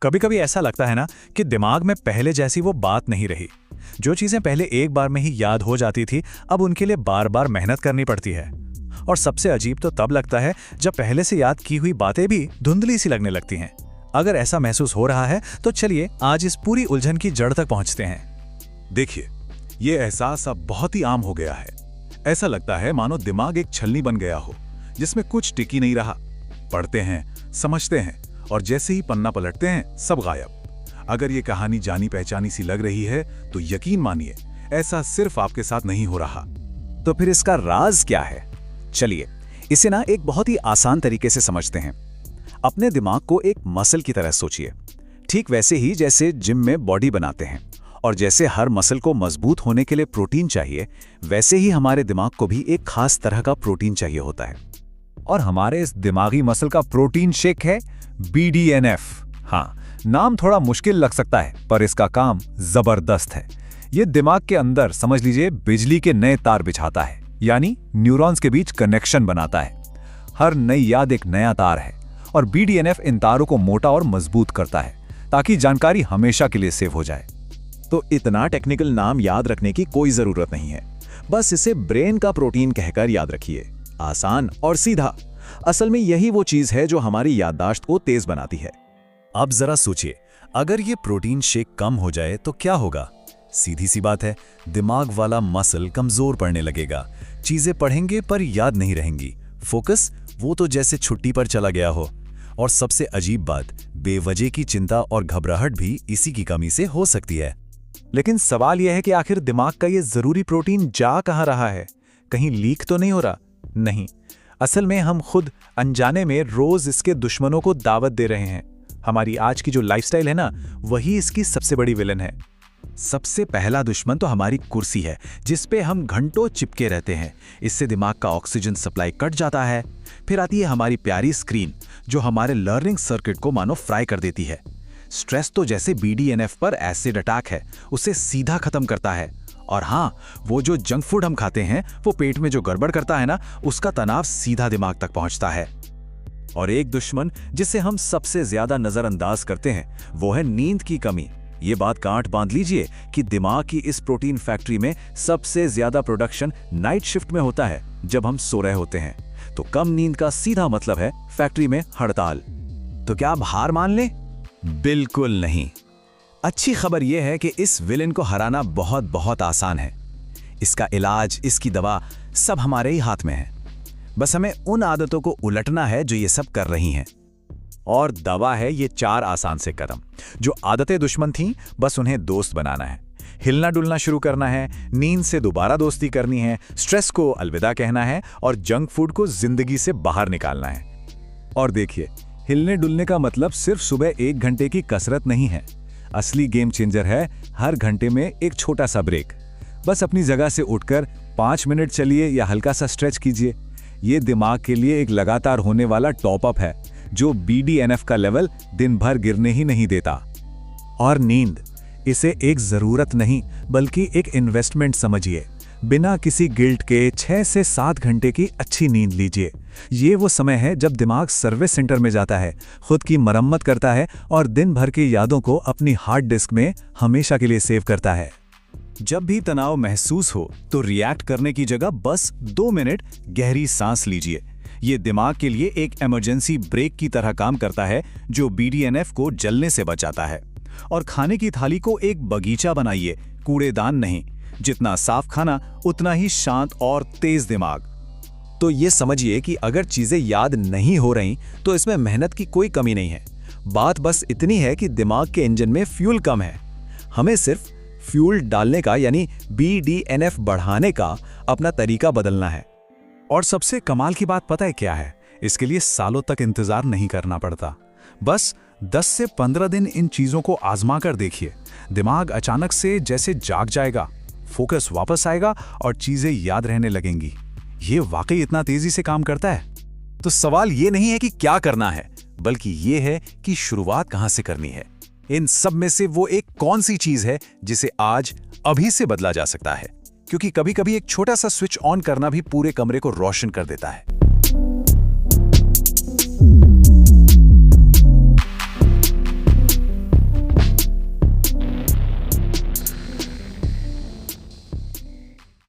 कभी कभी ऐसा लगता है ना कि दिमाग में पहले जैसी वो बात नहीं रही। जो चीजें पहले एक बार में ही याद हो जाती थी, अब उनके लिए बार बार मेहनत करनी पड़ती है। और सबसे अजीब तो तब लगता है जब पहले से याद की हुई बातें भी धुंधली सी लगने लगती हैं। अगर ऐसा महसूस हो रहा है तो चलिए आज इस पूरी उलझन की जड़ तक पहुंचते हैं। देखिए, ये एहसास अब बहुत ही आम हो गया है। ऐसा लगता है मानो दिमाग एक छलनी बन गया हो जिसमें कुछ टिकी नहीं रहा। पढ़ते हैं, समझते हैं और जैसे ही पन्ना पलटते हैं सब गायब। अगर ये कहानी जानी पहचानी सी लग रही है तो यकीन मानिए ऐसा सिर्फ आपके साथ नहीं हो रहा। तो फिर इसका राज क्या है? चलिए इसे ना एक बहुत ही आसान तरीके से समझते हैं। अपने दिमाग को एक मसल की तरह सोचिए, ठीक वैसे ही जैसे जिम में बॉडी बनाते हैं और जैसे हर मसल को मजबूत होने के लिए प्रोटीन चाहिए, वैसे ही हमारे दिमाग को भी एक खास तरह का प्रोटीन चाहिए होता है। और हमारे इस दिमागी मसल का प्रोटीन शेक है BDNF। हाँ, नाम थोड़ा मुश्किल लग सकता है पर इसका काम जबरदस्त है। ये दिमाग के अंदर समझ लीजिए बिजली के नए तार बिछाता है, यानी न्यूरॉन्स के बीच कनेक्शन बनाता है। हर नई याद एक नया तार है और BDNF इन तारों को मोटा और मजबूत करता है ताकि जानकारी हमेशा के लिए सेव हो जाए। तो इतना टेक्निकल नाम याद रखने की कोई जरूरत नहीं है, बस इसे ब्रेन का प्रोटीन कहकर याद रखिए। आसान और सीधा। असल में यही वो चीज है जो हमारी याददाश्त को तेज बनाती है। अब जरा सोचिए, अगर ये प्रोटीन शेक कम हो जाए तो क्या होगा? सीधी सी बात है, दिमाग वाला मसल कमजोर पड़ने लगेगा। चीजें पढ़ेंगे पर याद नहीं रहेंगी। फोकस वो तो जैसे छुट्टी पर चला गया हो। और सबसे अजीब बात, बेवजह की चिंता और घबराहट भी इसी की कमी से हो सकती है। लेकिन सवाल यह है कि आखिर दिमाग का ये जरूरी प्रोटीन जा कहाँ रहा है? कहीं लीक तो नहीं हो रहा? नहीं, असल में हम खुद अनजाने में रोज इसके दुश्मनों को दावत दे रहे हैं। हमारी आज की जो लाइफस्टाइल है ना, वही इसकी सबसे बड़ी विलन है। सबसे पहला दुश्मन तो हमारी कुर्सी है, जिस पे हम घंटों चिपके रहते हैं। इससे दिमाग का ऑक्सीजन सप्लाई कट जाता है। फिर आती है हमारी प्यारी स्क्रीन, जो हमारे लर्निंग सर्किट को मानो फ्राई कर देती है। स्ट्रेस तो जैसे BDNF पर एसिड अटैक है, उसे सीधा खत्म करता है। और हाँ, वो जो जंक फूड हम खाते हैं वो पेट में जो गड़बड़ करता है ना, उसका तनाव सीधा दिमाग तक पहुंचता है। और एक दुश्मन जिसे हम सबसे ज्यादा नजरअंदाज करते हैं वो है नींद की कमी। ये बात गांठ बांध लीजिए कि दिमाग की इस प्रोटीन फैक्ट्री में सबसे ज्यादा प्रोडक्शन नाइट शिफ्ट में होता है, जब हम सो रहे होते हैं। तो कम नींद का सीधा मतलब है फैक्ट्री में हड़ताल। तो क्या आप हार मान लें? बिल्कुल नहीं। अच्छी खबर यह है कि इस विलेन को हराना बहुत बहुत आसान है। इसका इलाज, इसकी दवा सब हमारे ही हाथ में है। बस हमें उन आदतों को उलटना है जो ये सब कर रही हैं। और दवा है ये 4 आसान से कदम। जो आदतें दुश्मन थीं, बस उन्हें दोस्त बनाना है। हिलना डुलना शुरू करना है, नींद से दोबारा दोस्ती करनी है, स्ट्रेस को अलविदा कहना है और जंक फूड को जिंदगी से बाहर निकालना है। और देखिए, हिलने डुलने का मतलब सिर्फ सुबह 1 घंटे की कसरत नहीं है। असली गेम चेंजर है हर घंटे में एक छोटा सा ब्रेक। बस अपनी जगह से उठकर 5 मिनट चलिए या हल्का सा स्ट्रेच कीजिए। ये दिमाग के लिए एक लगातार होने वाला टॉप अप है, जो BDNF का लेवल दिन भर गिरने ही नहीं देता। और नींद, इसे एक जरूरत नहीं बल्कि एक इन्वेस्टमेंट समझिए। बिना किसी गिल्ट के 6 से 7 घंटे की अच्छी नींद लीजिए। ये वो समय है जब दिमाग सर्विस सेंटर में जाता है, खुद की मरम्मत करता है और दिन भर की यादों को अपनी हार्ड डिस्क में हमेशा के लिए सेव करता है। जब भी तनाव महसूस हो तो रिएक्ट करने की जगह बस 2 मिनट गहरी सांस लीजिए। ये दिमाग के लिए एक इमरजेंसी ब्रेक की तरह काम करता है, जो BDNF को जलने से बचाता है। और खाने की थाली को एक बगीचा बनाइए, कूड़ेदान नहीं। जितना साफ खाना उतना ही शांत और तेज दिमाग। तो ये समझिए कि अगर चीजें याद नहीं हो रही तो इसमें मेहनत की कोई कमी नहीं है। बात बस इतनी है कि दिमाग के इंजन में फ्यूल कम है। हमें सिर्फ फ्यूल डालने का, यानी BDNF बढ़ाने का अपना तरीका बदलना है। और सबसे कमाल की बात पता है क्या है? इसके लिए सालों तक इंतजार नहीं करना पड़ता। बस 10 से 15 दिन इन चीजों को आजमा कर देखिए। दिमाग अचानक से जैसे जाग जाएगा, फोकस वापस आएगा और चीजें याद रहने लगेंगी। ये वाकई इतना तेजी से काम करता है। तो सवाल ये नहीं है कि क्या करना है, बल्कि ये है कि शुरुआत कहां से करनी है। इन सब में से वो एक कौन सी चीज है जिसे आज अभी से बदला जा सकता है? क्योंकि कभी-कभी एक छोटा सा स्विच ऑन करना भी पूरे कमरे को रोशन कर देता है।